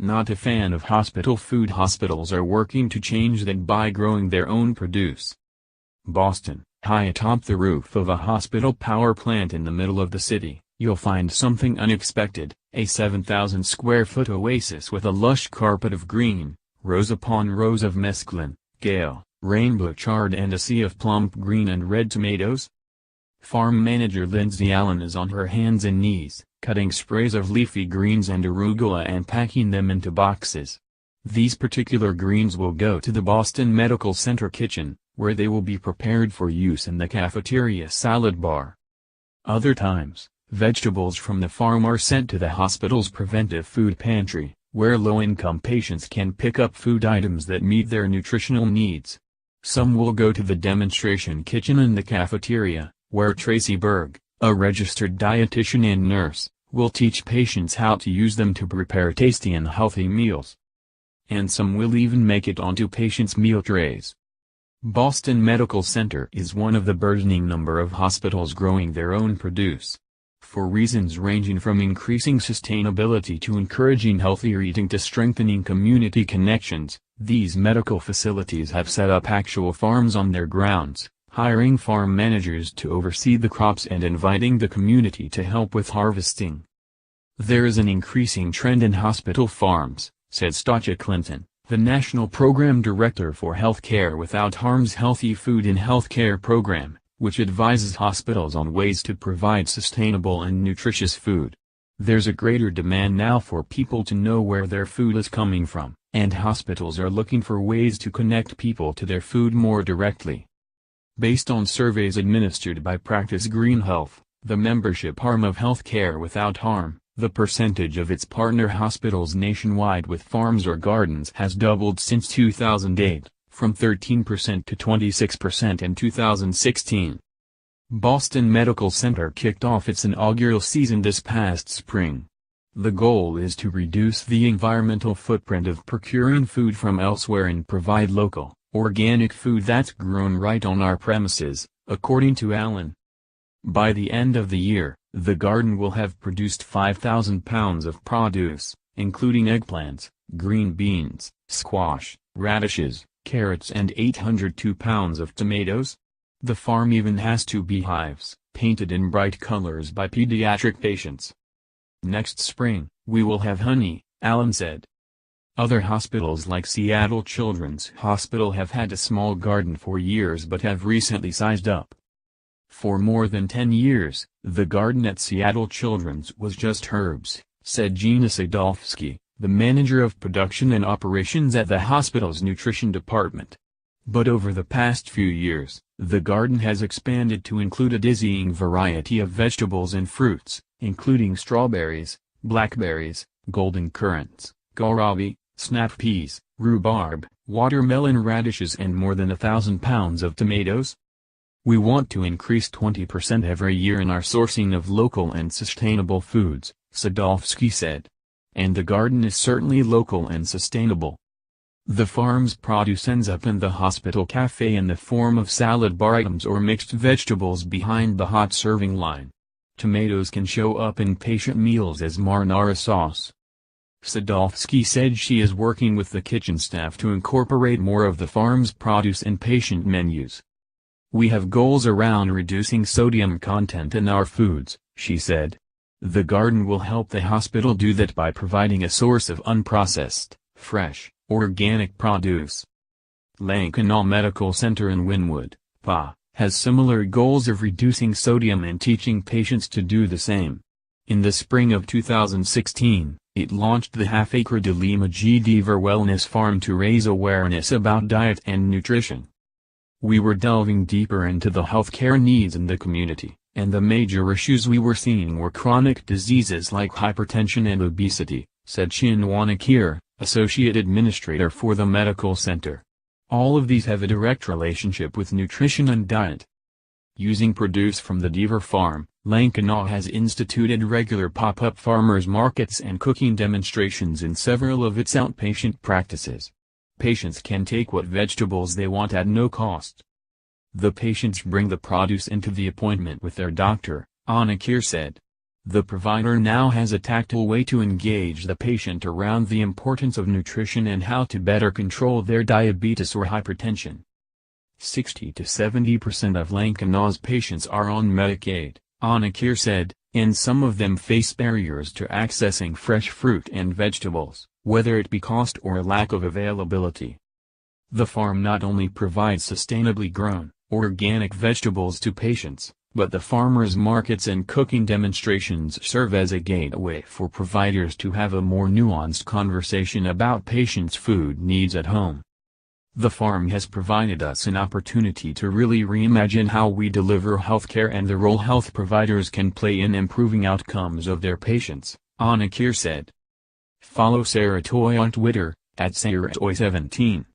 Not a fan of hospital food. Hospitals are working to change that by growing their own produce. Boston, high atop the roof of a hospital power plant in the middle of the city, you'll find something unexpected, a 7,000 square foot oasis with a lush carpet of green, rows upon rows of mesclun, kale, rainbow chard and a sea of plump green and red tomatoes. Farm manager Lindsay Allen is on her hands and knees, cutting sprays of leafy greens and arugula and packing them into boxes. These particular greens will go to the Boston Medical Center kitchen, where they will be prepared for use in the cafeteria salad bar. Other times, vegetables from the farm are sent to the hospital's preventive food pantry, where low-income patients can pick up food items that meet their nutritional needs. Some will go to the demonstration kitchen in the cafeteria, where Tracy Burg, a registered dietitian and nurse, will teach patients how to use them to prepare tasty and healthy meals. And some will even make it onto patients' meal trays. Boston Medical Center is one of the burgeoning number of hospitals growing their own produce. For reasons ranging from increasing sustainability to encouraging healthier eating to strengthening community connections, these medical facilities have set up actual farms on their grounds, hiring farm managers to oversee the crops and inviting the community to help with harvesting. There is an increasing trend in hospital farms, said Stocha Clinton, the National Program Director for Healthcare Without Harm's Healthy Food in Healthcare program, which advises hospitals on ways to provide sustainable and nutritious food. There's a greater demand now for people to know where their food is coming from, and hospitals are looking for ways to connect people to their food more directly. Based on surveys administered by Practice Green Health, the membership arm of Healthcare Without Harm, the percentage of its partner hospitals nationwide with farms or gardens has doubled since 2008, from 13% to 26% in 2016. Boston Medical Center kicked off its inaugural season this past spring. The goal is to reduce the environmental footprint of procuring food from elsewhere and provide local, organic food that's grown right on our premises, according to Allen. By the end of the year, the garden will have produced 5,000 pounds of produce, including eggplants, green beans, squash, radishes, carrots and 802 pounds of tomatoes. The farm even has 2 beehives, painted in bright colors by pediatric patients. Next spring, we will have honey, Allen said. Other hospitals like Seattle Children's Hospital have had a small garden for years but have recently sized up. For more than 10 years, the garden at Seattle Children's was just herbs, said Gina Sadowski, the manager of production and operations at the hospital's nutrition department. But over the past few years, the garden has expanded to include a dizzying variety of vegetables and fruits, including strawberries, blackberries, golden currants, kohlrabi, snap peas, rhubarb, watermelon radishes and more than 1,000 pounds of tomatoes. We want to increase 20% every year in our sourcing of local and sustainable foods, Sadowski said. And the garden is certainly local and sustainable. The farm's produce ends up in the hospital cafe in the form of salad bar items or mixed vegetables behind the hot serving line. Tomatoes can show up in patient meals as marinara sauce. Sadowski said she is working with the kitchen staff to incorporate more of the farm's produce in patient menus. We have goals around reducing sodium content in our foods, she said. The garden will help the hospital do that by providing a source of unprocessed, fresh, organic produce. Lincoln Medical Center in Wynwood, PA, has similar goals of reducing sodium and teaching patients to do the same. In the spring of 2016, it launched the Half-Acre de Lima Gdiver Wellness Farm to raise awareness about diet and nutrition. We were delving deeper into the healthcare needs in the community, and the major issues we were seeing were chronic diseases like hypertension and obesity, said Chinwana Kier, Associate Administrator for the Medical Center. All of these have a direct relationship with nutrition and diet. Using produce from the Deaver farm, Lankanaw has instituted regular pop-up farmers markets and cooking demonstrations in several of its outpatient practices. Patients can take what vegetables they want at no cost. The patients bring the produce into the appointment with their doctor, Anna Kier said. The provider now has a tactile way to engage the patient around the importance of nutrition and how to better control their diabetes or hypertension. 60 to 70% of Lankana's patients are on Medicaid, Anakir said, and some of them face barriers to accessing fresh fruit and vegetables, whether it be cost or lack of availability. The farm not only provides sustainably grown, organic vegetables to patients, but the farmers' markets and cooking demonstrations serve as a gateway for providers to have a more nuanced conversation about patients' food needs at home. The farm has provided us an opportunity to really reimagine how we deliver healthcare and the role health providers can play in improving outcomes of their patients, Anakir said. Follow Sarah Toy on Twitter, @SarahToy17.